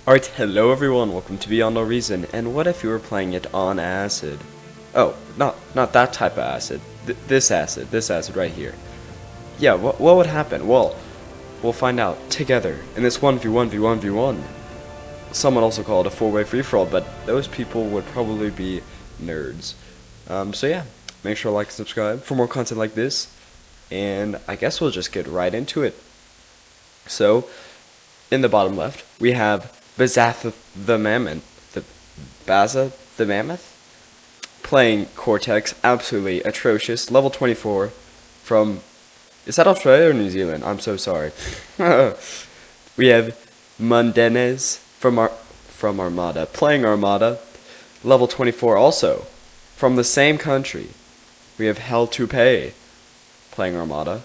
Alright, hello everyone, welcome to Beyond No Reason, and what if you were playing it on acid? Oh, not that type of acid. This acid right here. Yeah, what would happen? Well, we'll find out together in this 1v1v1v1. Some would also call it a four-way free-for-all, but those people would probably be nerds. So yeah, make sure to like and subscribe for more content like this, and I guess we'll just get right into it. So, in the bottom left, we have Baza the Mammoth, playing Cortex, absolutely atrocious, level 24 from, is that Australia or New Zealand? I'm so sorry. We have Mundenez from Armada, playing Armada, level 24 also, from the same country. We have Hell to Pay, playing Armada,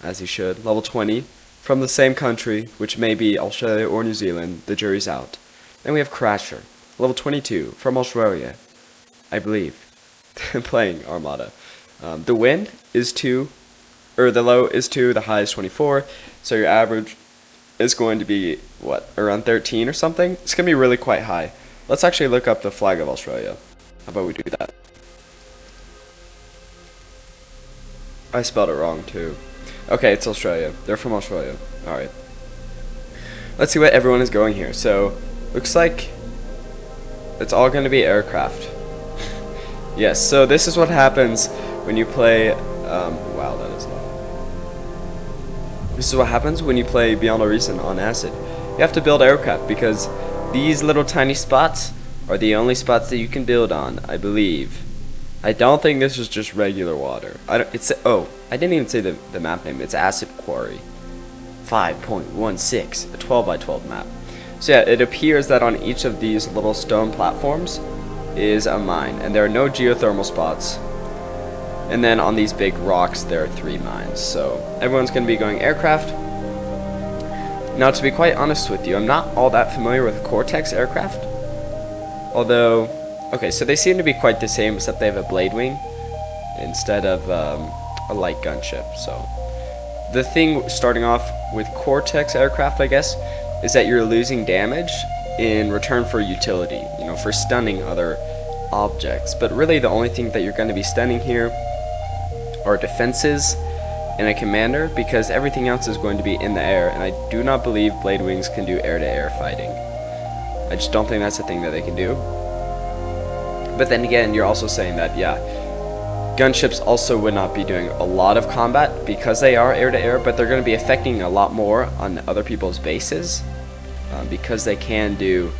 as he should, level 20. From the same country, which may be Australia or New Zealand, the jury's out. Then we have Crasher, level 22, from Australia, I believe, playing Armada. The wind is 2, or the low is 2, the high is 24, so your average is going to be, what, around 13 or something? It's going to be really quite high. Let's actually look up the flag of Australia. How about we do that? I spelled it wrong, too. Okay, it's Australia. They're from Australia. Alright. Let's see what everyone is going here. So, looks like it's all going to be aircraft. Yes, so this is what happens when you play... wow, that is loud. This is what happens when you play Beyond No Reason on acid. You have to build aircraft because these little tiny spots are the only spots that you can build on, I believe. I don't think this is just regular water. I didn't even say the map name. It's Acid Quarry 5.16, a 12 by 12 map. So yeah, it appears that on each of these little stone platforms is a mine, and there are no geothermal spots. And then on these big rocks, there are 3 mines. So everyone's going to be going aircraft. Now, to be quite honest with you, I'm not all that familiar with Cortex aircraft. Although, okay, so they seem to be quite the same, except they have a blade wing instead of a light gunship. So the thing starting off with Cortex aircraft, I guess, is that you're losing damage in return for utility, you know, for stunning other objects. But really the only thing that you're going to be stunning here are defenses and a commander, because everything else is going to be in the air, and I do not believe blade wings can do air-to-air fighting. I just don't think that's a thing that they can do. But then again, you're also saying that, yeah, gunships also would not be doing a lot of combat because they are air-to-air, but they're going to be affecting a lot more on other people's bases because they can do,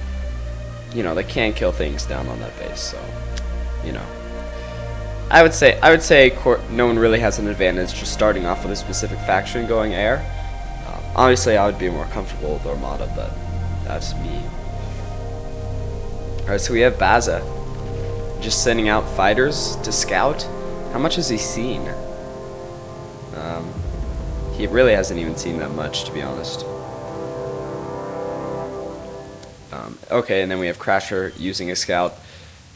you know, they can kill things down on that base. So, you know, I would say no one really has an advantage just starting off with a specific faction going air. Obviously, I would be more comfortable with Armada, but that's me. Alright, so we have Baza just sending out fighters to scout. How much has he seen? He really hasn't even seen that much, to be honest. Okay, and then we have Crasher using a scout.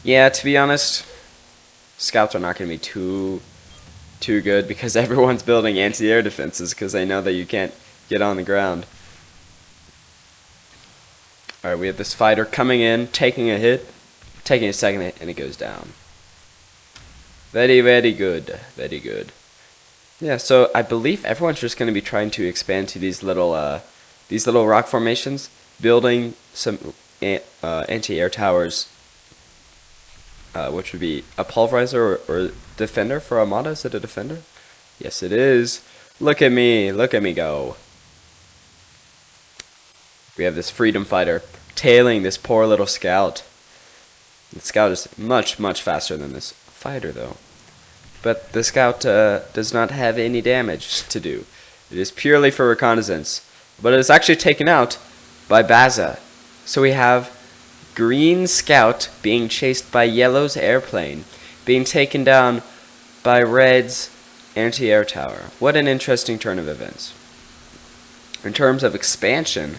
Yeah, to be honest, scouts are not going to be too good because everyone's building anti-air defenses because they know that you can't get on the ground. Alright, we have this fighter coming in, taking a hit, taking a second hit, and it goes down. Very, very good. Very good. Yeah, so I believe everyone's just going to be trying to expand to these little rock formations, building some anti-air towers, which would be a pulverizer or defender for Armada. Is it a defender? Yes, it is. Look at me go. We have this freedom fighter tailing this poor little scout. The scout is much, much faster than this fighter, though. But the scout does not have any damage to do. It is purely for reconnaissance. But it is actually taken out by Baza. So we have green scout being chased by yellow's airplane, being taken down by red's anti-air tower. What an interesting turn of events. In terms of expansion,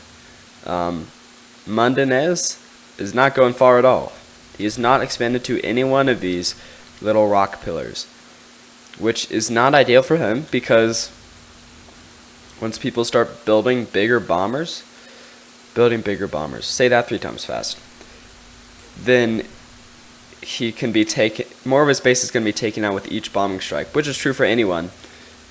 Mundenez is not going far at all. He is not expanded to any one of these little rock pillars, which is not ideal for him because once people start building bigger bombers, building bigger bombers. Say that 3 times fast. Then he can be taken, more of his base is going to be taken out with each bombing strike, which is true for anyone.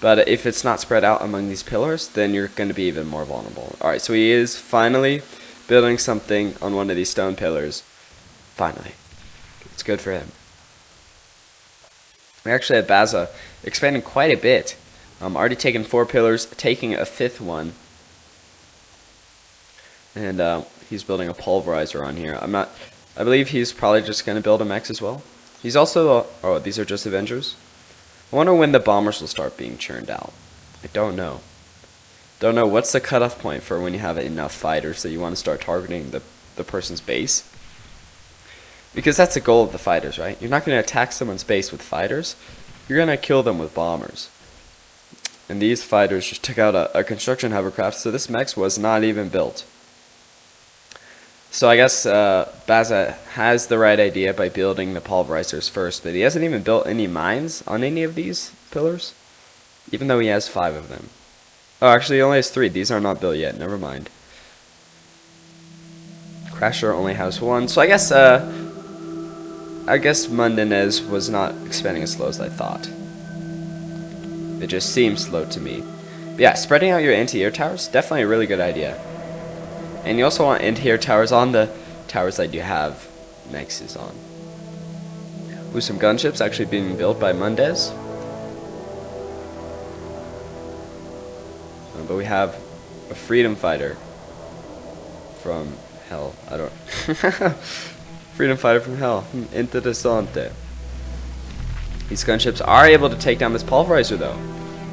But if it's not spread out among these pillars, then you're going to be even more vulnerable. Alright, so he is finally building something on one of these stone pillars. Finally. It's good for him. We actually had Baza expanding quite a bit. Already taken 4 pillars, taking a 5th one. And he's building a pulverizer on here. I believe he's probably just going to build a mech as well. He's also, oh, these are just Avengers. I wonder when the bombers will start being churned out. I don't know. Don't know what's the cutoff point for when you have enough fighters that you want to start targeting the person's base. Because that's the goal of the fighters, right? You're not going to attack someone's base with fighters. You're going to kill them with bombers. And these fighters just took out a construction hovercraft, so this mech was not even built. So I guess Baza has the right idea by building the pulverizers first, but he hasn't even built any mines on any of these pillars, even though he has 5 of them. Oh, actually he only has 3. These are not built yet. Never mind. Crasher only has 1. So I guess Mundanez was not expanding as slow as I thought. It just seems slow to me. But yeah, spreading out your anti-air towers, definitely a really good idea. And you also want anti-air towers on the towers that you have Nexus on. With some gunships actually being built by Mundez. But we have a freedom fighter from hell. I don't... freedom fighter from hell. Interessante. These gunships are able to take down this pulverizer though.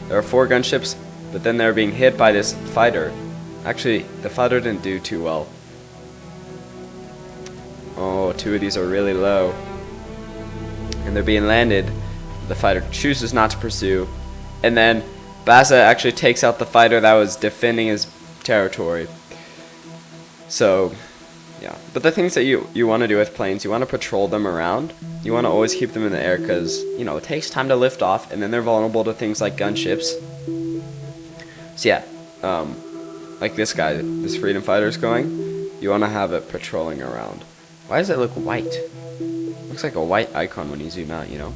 There are 4 gunships, but then they're being hit by this fighter. Actually, the fighter didn't do too well. Oh, 2 of these are really low. And they're being landed. The fighter chooses not to pursue. And then Baza actually takes out the fighter that was defending his territory. So, yeah. But the things that you want to do with planes, you want to patrol them around. You want to always keep them in the air because, you know, it takes time to lift off. And then they're vulnerable to things like gunships. So, yeah. Like this guy, this freedom fighter is going, you want to have it patrolling around. Why does it look white? Looks like a white icon when you zoom out, you know?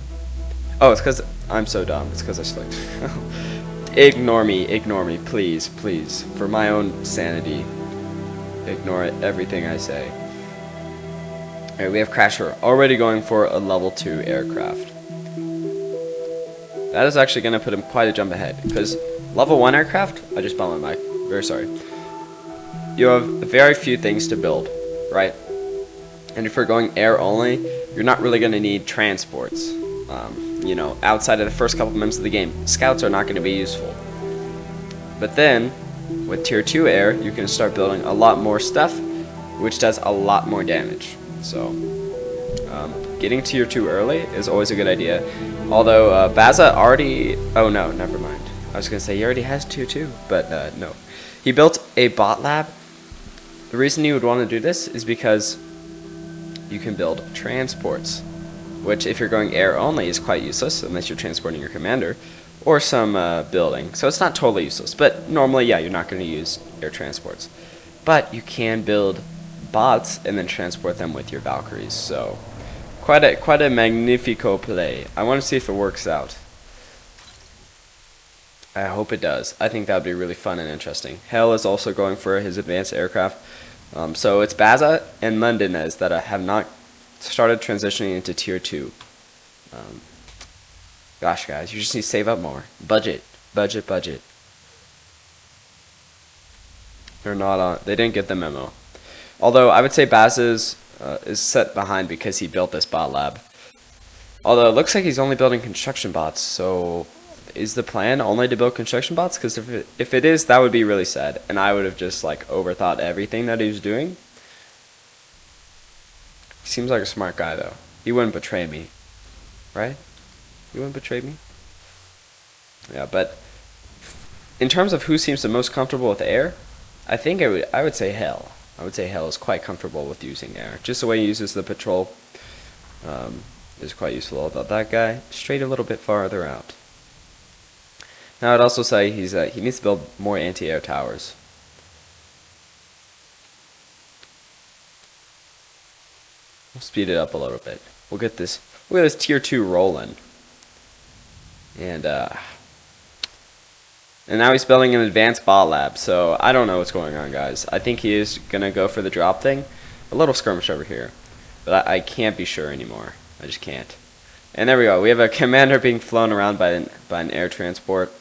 Oh, it's because I'm so dumb. It's because I slicked. Ignore me, please, please. For my own sanity, ignore everything I say. Alright, we have Crasher already going for a level 2 aircraft. That is actually going to put him quite a jump ahead, because level 1 aircraft, I just bumped my mic. Very sorry. You have very few things to build, right? And if you're going air only, you're not really going to need transports. You know, outside of the first couple minutes of the game, scouts are not going to be useful. But then, with tier 2 air, you can start building a lot more stuff, which does a lot more damage. So, getting tier 2 early is always a good idea. Although, Baza already... Oh no, never mind. I was going to say he already has tier 2, but no. He built a bot lab. The reason you would want to do this is because you can build transports, which if you're going air only is quite useless unless you're transporting your commander or some building. So it's not totally useless, but normally, yeah, you're not going to use air transports. But you can build bots and then transport them with your Valkyries. So quite a magnifico play. I want to see if it works out. I hope it does. I think that would be really fun and interesting. Hell is also going for his advanced aircraft. So it's Baza and Mundanez that have not started transitioning into tier 2. Gosh, guys, you just need to save up more. Budget. Budget. They're not on. They didn't get the memo. Although I would say Baza's is set behind because he built this bot lab. Although it looks like he's only building construction bots, so... Is the plan only to build construction bots? Because if it is, that would be really sad. And I would have just like overthought everything that he was doing. He seems like a smart guy though. He wouldn't betray me. Right? He wouldn't betray me? Yeah, but in terms of who seems the most comfortable with air, I think I would say Hell. I would say Hell is quite comfortable with using air. Just the way he uses the patrol is quite useful. About that guy, straight a little bit farther out. Now I'd also say he needs to build more anti-air towers. We'll speed it up a little bit. We'll get this tier 2 rolling. And now he's building an advanced bot lab, so I don't know what's going on, guys. I think he is gonna go for the drop thing. A little skirmish over here, but I can't be sure anymore. I just can't. And there we go. We have a commander being flown around by an air transport.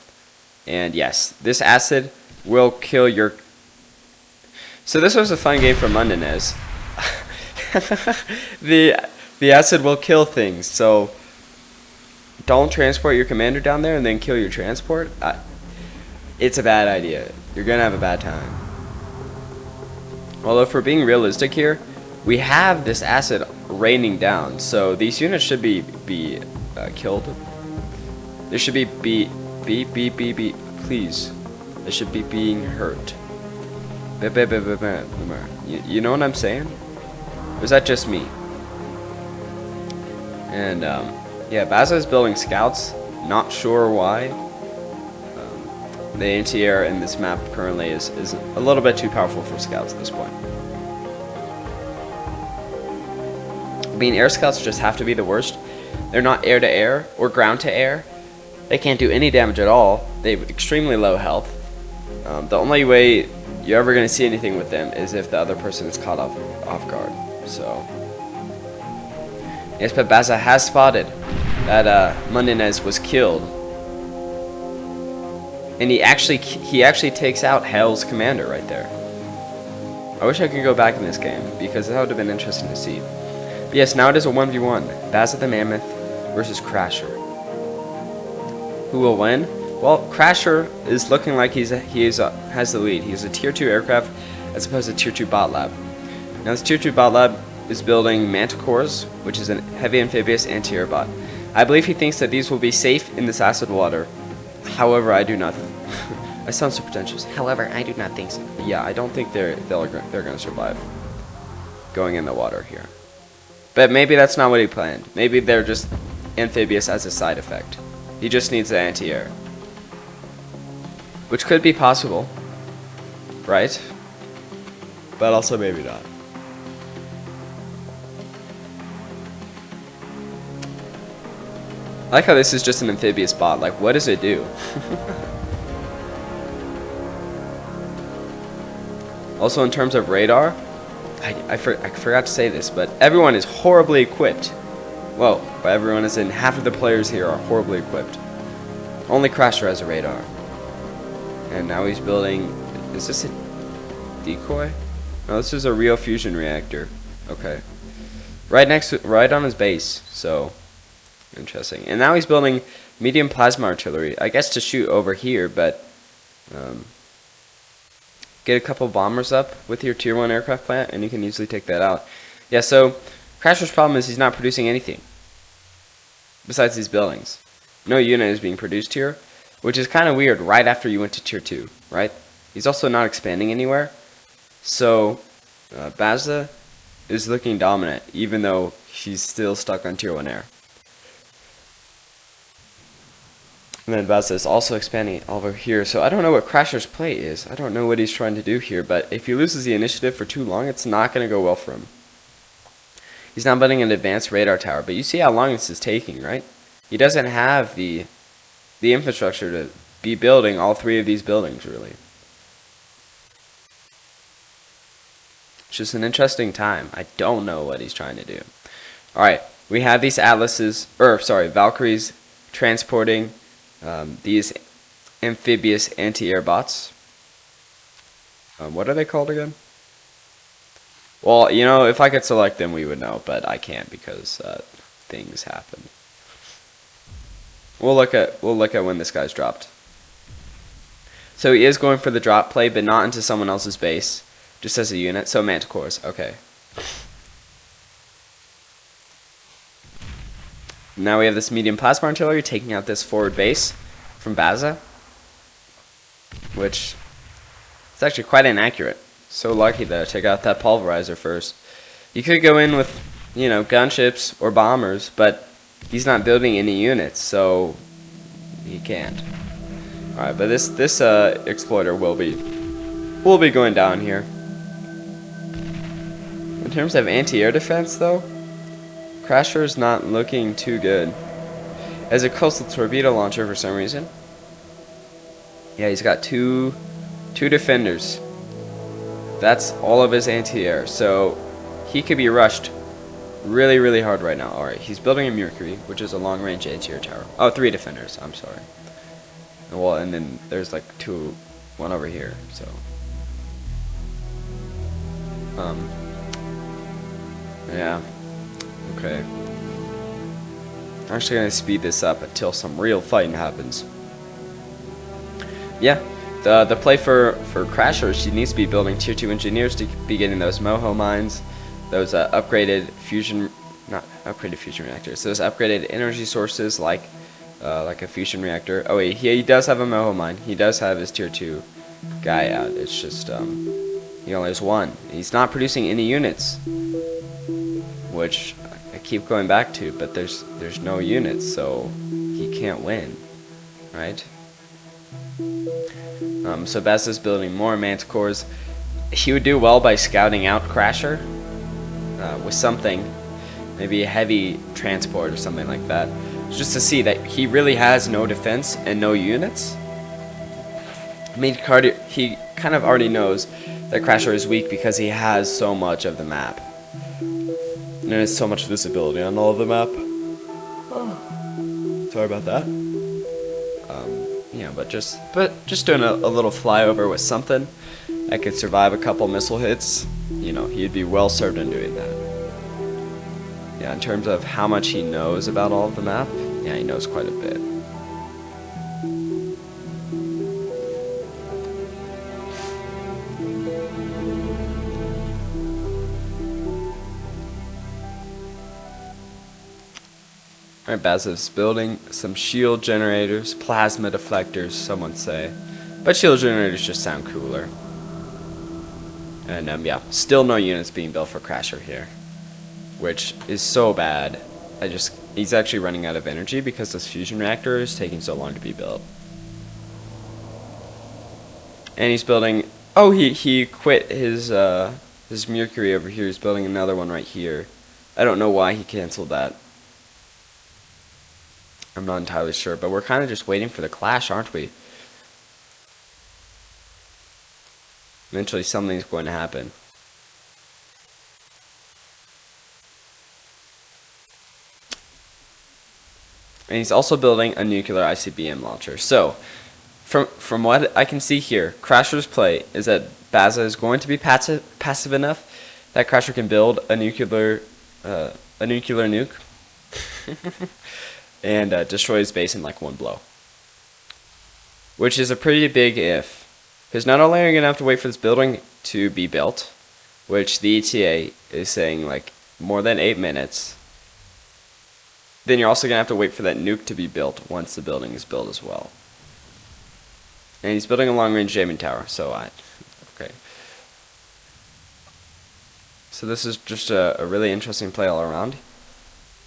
And yes, this acid will kill your... So this was a fun game for Mundinez. The acid will kill things, so don't transport your commander down there and then kill your transport. It's a bad idea. You're gonna have a bad time. Although if we're being realistic here, we have this acid raining down, so these units should be killed. They should be please. They should be being hurt. You know what I'm saying? Or is that just me? And yeah, Baza is building scouts. Not sure why. The anti-air in this map currently is a little bit too powerful for scouts at this point. I mean, air scouts just have to be the worst. They're not air to air or ground to air. They can't do any damage at all. They have extremely low health. The only way you're ever going to see anything with them is if the other person is caught off guard. So, yes, but Baza has spotted that Mundinez was killed, and he actually takes out Hell's commander right there. I wish I could go back in this game because that would have been interesting to see. But yes, now it is a 1v1. Baza the Mammoth versus Crasher. Who will win? Well, Crasher is looking like has the lead. He's a tier 2 aircraft as opposed to tier 2 bot lab. Now this tier 2 bot lab is building Manticores, which is a heavy amphibious anti-air bot. I believe he thinks that these will be safe in this acid water. However, I do not. I sound so pretentious. However, I do not think so. Yeah, I don't think they're going to survive going in the water here. But maybe that's not what he planned. Maybe they're just amphibious as a side effect. He just needs the anti-air, which could be possible, right? But also maybe not. I like how this is just an amphibious bot. Like, what does it do? Also, in terms of radar, I forgot to say this, but everyone is horribly equipped. Well, by everyone as in half of the players here are horribly equipped. Only Crasher has a radar. And now he's building... Is this a decoy? No, this is a real fusion reactor. Okay. Right on his base, so... Interesting. And now he's building medium plasma artillery. I guess to shoot over here, but... get a couple bombers up with your tier 1 aircraft plant, and you can easily take that out. Yeah, so... Crasher's problem is he's not producing anything besides these buildings. No unit is being produced here, which is kind of weird right after you went to tier 2, right? He's also not expanding anywhere. So, Baza is looking dominant, even though he's still stuck on tier 1 air. And then Baza is also expanding over here, so I don't know what Crasher's play is. I don't know what he's trying to do here, but if he loses the initiative for too long, it's not going to go well for him. He's now building an advanced radar tower, but you see how long this is taking, right? He doesn't have the infrastructure to be building all 3 of these buildings, really. It's just an interesting time. I don't know what he's trying to do. Alright, we have these Valkyries transporting these amphibious anti-air bots. What are they called again? Well, you know, if I could select them, we would know, but I can't because things happen. We'll look at when this guy's dropped. So he is going for the drop play, but not into someone else's base, just as a unit. So Manticores, okay. Now we have this medium plasma artillery taking out this forward base from Baza, which is actually quite inaccurate. So lucky that I took out that pulverizer first. You could go in with, you know, gunships or bombers, but he's not building any units, so he can't. Alright, but this exploiter will be going down here. In terms of anti-air defense, though, Crasher's not looking too good. As a coastal torpedo launcher for some reason. Yeah, he's got two defenders. That's all of his anti-air. So he could be rushed really, really hard right now. Alright, he's building a Mercury, which is a long-range anti-air tower. Oh, 3 defenders. I'm sorry. Well, and then there's like one over here. So, yeah. Okay. I'm actually gonna speed this up until some real fighting happens. Yeah. The play for Crasher, she needs to be building tier 2 engineers to be getting those Moho mines, those upgraded fusion, not upgraded fusion reactors, those upgraded energy sources like a fusion reactor. Oh wait, he does have a Moho mine. He does have his tier 2 guy out. It's just he only has 1. He's not producing any units, which I keep going back to. But there's no units, so he can't win, right? So Baz is building more Manticores. He would do well by scouting out Crasher with something, maybe a heavy transport or something like that, just to see that he really has no defense and no units. I mean, he kind of already knows that Crasher is weak because he has so much of the map. And there's so much visibility on all of the map. Oh. Sorry about that. Yeah, but just doing a little flyover with something that could survive a couple missile hits, you know, he'd be well served in doing that. Yeah, in terms of how much he knows about all of the map, yeah, he knows quite a bit. Alright, Bazov's building some shield generators, plasma deflectors, some would say. But shield generators just sound cooler. And yeah, still no units being built for Crasher here, which is so bad. He's actually running out of energy because this fusion reactor is taking so long to be built. And he's building, oh, he quit his Mercury over here. He's building another one right here. I don't know why he canceled that. I'm not entirely sure, but we're kind of just waiting for the clash, aren't we? Eventually something's going to happen. And he's also building a nuclear ICBM launcher. So, from what I can see here, Crasher's play is that Baza is going to be passive enough that Crasher can build a nuclear nuke and destroy his base in like one blow. Which is a pretty big if. Because not only are you going to have to wait for this building to be built, which the ETA is saying like more than 8 minutes, then you're also going to have to wait for that nuke to be built once the building is built as well. And he's building a long-range jamming tower, so okay. So this is just a really interesting play all around.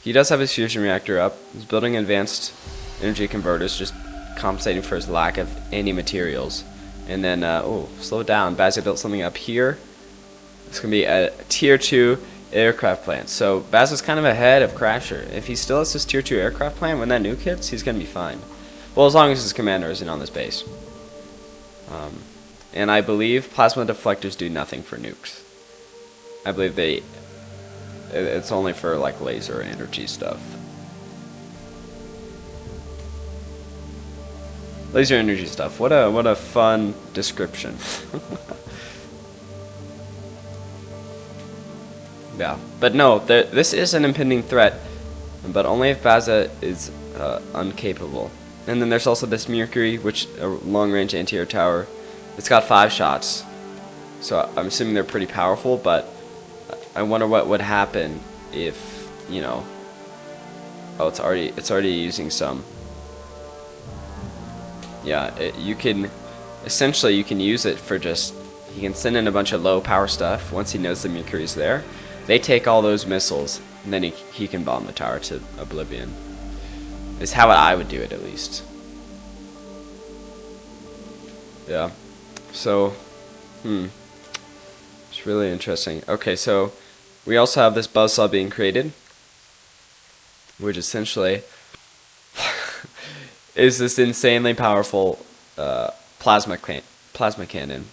He does have his fusion reactor up. He's building advanced energy converters, just compensating for his lack of any materials. And then, oh, slow down. Bazza built something up here. It's going to be a tier 2 aircraft plant. So Bazza's kind of ahead of Crasher. If he still has this tier 2 aircraft plant, when that nuke hits, he's going to be fine. Well, as long as his commander isn't on this base. And I believe plasma deflectors do nothing for nukes. I believe it's only for like laser energy stuff. Laser energy stuff. What a fun description. Yeah, but no, this is an impending threat, but only if Bazza is uncapable. And then there's also this Mercury, which a long-range anti-air tower. It's got 5 shots, so I'm assuming they're pretty powerful. But I wonder what would happen if, you know. Oh, it's already using some. Yeah, you can use it for just, he can send in a bunch of low power stuff once he knows the Mercury's there. They take all those missiles, and then he can bomb the tower to oblivion. Is how I would do it, at least. Yeah. So, it's really interesting. Okay, so we also have this buzzsaw being created. which essentially is this insanely powerful plasma cannon.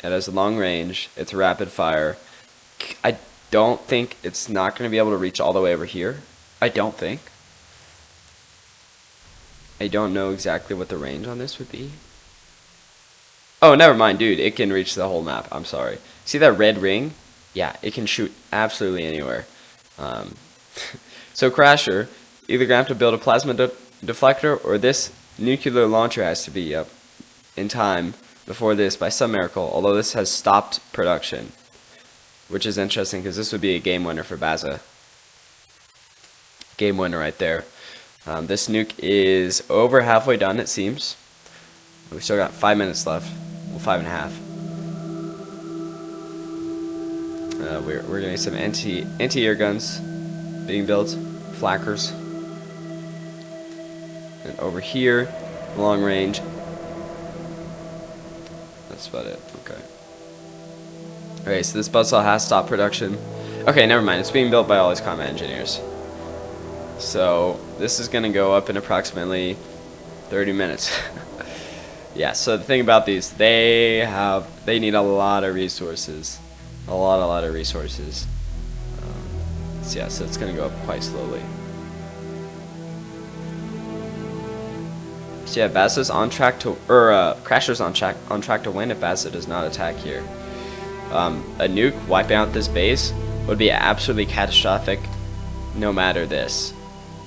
It has a long range. It's a rapid fire. I don't think it's not going to be able to reach all the way over here. I don't think. I don't know exactly what the range on this would be. Oh, never mind, dude. It can reach the whole map. I'm sorry. See that red ring? Yeah, it can shoot absolutely anywhere. So Crasher, either gonna have to build a plasma deflector, or this nuclear launcher has to be up in time before this by some miracle, although this has stopped production, which is interesting because this would be a game winner for Baza. Game winner right there. This nuke is over halfway done, it seems. We've still got 5 minutes left. Well, 5.5. We're getting some anti-air guns being built, flackers. And over here, long range. That's about it. Okay. Okay, so this buzzsaw has stopped production. Okay, never mind. It's being built by all these combat engineers. So this is going to go up in approximately 30 minutes. Yeah. So the thing about these, they need a lot of resources, a lot of resources. So yeah, so it's going to go up quite slowly. So yeah, Baza's on track to, Crasher's on track to win if Baza does not attack here. A nuke wiping out this base would be absolutely catastrophic, no matter this.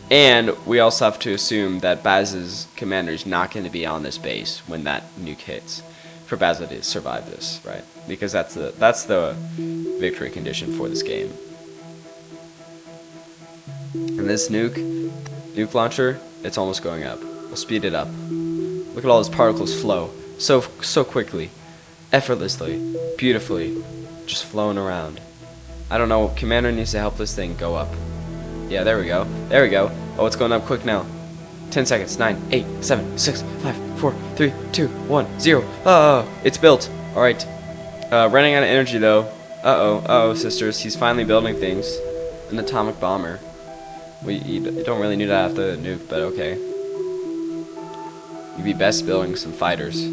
And we also have to assume that Baza's commander is not going to be on this base when that nuke hits, for Baza to survive this, right? Because that's the victory condition for this game. And this nuke launcher, it's almost going up. We'll speed it up. Look at all those particles flow so quickly, effortlessly, beautifully, just flowing around. I don't know. Commander needs to help this thing go up. Yeah, there we go. There we go. Oh, it's going up quick now. 10 seconds. 9, 8, 7, 6, 5, 4, 3, 2, 1, 0. Oh, it's built. All right. Running out of energy though. Uh-oh, sisters. He's finally building things. An atomic bomber. You don't really need that after the nuke, but okay. You'd be best building some fighters.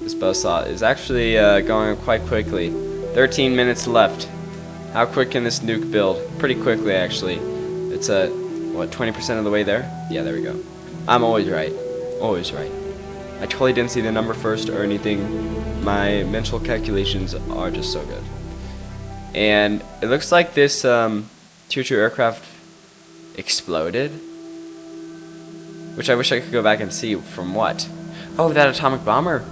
This buzzsaw is actually going up quite quickly. 13 minutes left. How quick can this nuke build? Pretty quickly, actually. It's what, 20% of the way there? Yeah, there we go. I'm always right. Always right. I totally didn't see the number first or anything. My mental calculations are just so good. And it looks like this Tier 2 aircraft exploded. Which I wish I could go back and see from what. Oh, that atomic bomber.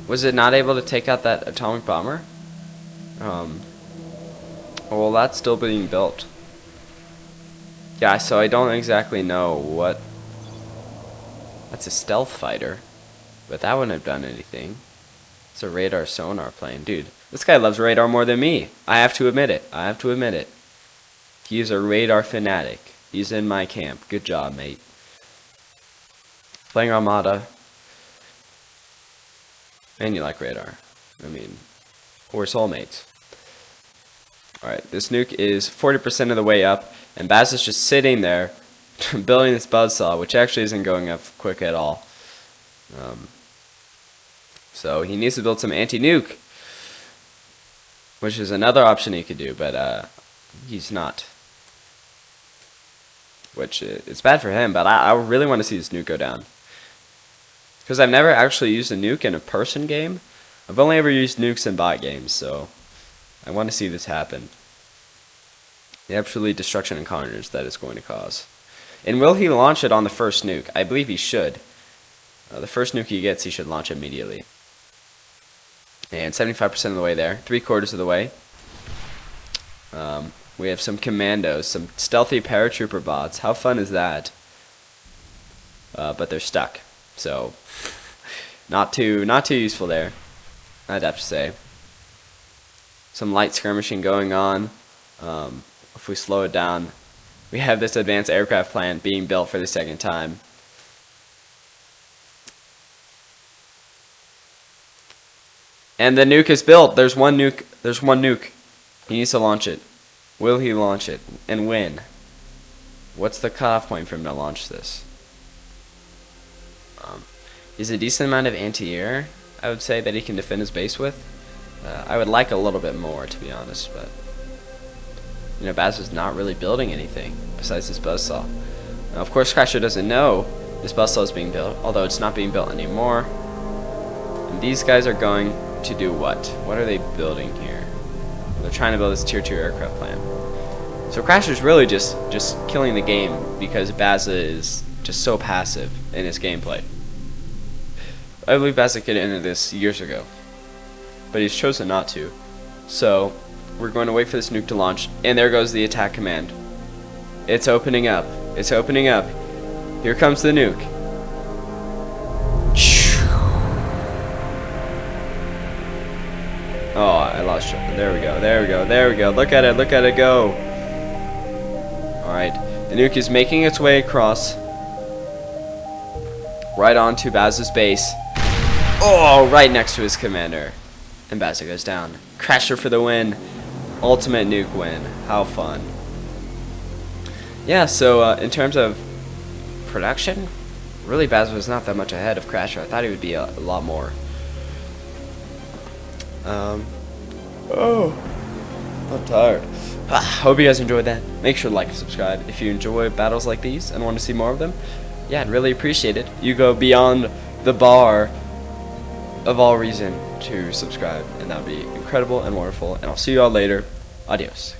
Was it not able to take out that atomic bomber? Well, that's still being built. Yeah, so I don't exactly know what... That's a stealth fighter. But that wouldn't have done anything. It's a radar sonar plane. Dude, this guy loves radar more than me. I have to admit it. I have to admit it. He's a radar fanatic. He's in my camp. Good job, mate. Playing Armada. And you like radar. I mean, we're soulmates. Alright, this nuke is 40% of the way up, and Baz is just sitting there building this buzzsaw, which actually isn't going up quick at all. So he needs to build some anti-nuke, which is another option he could do, but he's not. Which, it's bad for him, but I really want to see this nuke go down. Because I've never actually used a nuke in a person game. I've only ever used nukes in bot games, so I want to see this happen. The absolute destruction and carnage that it's going to cause. And will he launch it on the first nuke? I believe he should. The first nuke he gets, he should launch immediately. And 75% of the way there. 3/4 of the way. We have some commandos, some stealthy paratrooper bots. How fun is that? But they're stuck. So, not too useful there, I'd have to say. Some light skirmishing going on. If we slow it down, we have this advanced aircraft plant being built for the second time. And the nuke is built. There's one nuke. There's one nuke. He needs to launch it. Will he launch it? And when? What's the cutoff point for him to launch this? He's a decent amount of anti-air, I would say, that he can defend his base with. I would like a little bit more, to be honest, but you know, Baz is not really building anything besides this buzzsaw. Now, of course, Crasher doesn't know this buzzsaw is being built, although it's not being built anymore. And these guys are going to do what? What are they building here? They're trying to build this tier 2 aircraft plant. So Crasher's really just killing the game because Baza is just so passive in his gameplay. I believe Baza could have ended this years ago, but he's chosen not to. So we're going to wait for this nuke to launch, and there goes the attack command. It's opening up. It's opening up. Here comes the nuke. Oh, I lost shot. There we go. There we go. There we go. Look at it. Look at it go. Alright. The nuke is making its way across right onto Baz's base. Oh, right next to his commander. And Baza goes down. Crasher for the win. Ultimate nuke win. How fun. Yeah, so in terms of production, really Baza was not that much ahead of Crasher. I thought he would be a lot more. Oh, I'm tired. Hope you guys enjoyed that. Make sure to like and subscribe if you enjoy battles like these and want to see more of them. Yeah, I'd really appreciate it. You go beyond the bar of all reason to subscribe, and that would be incredible and wonderful. And I'll see you all later. Adios.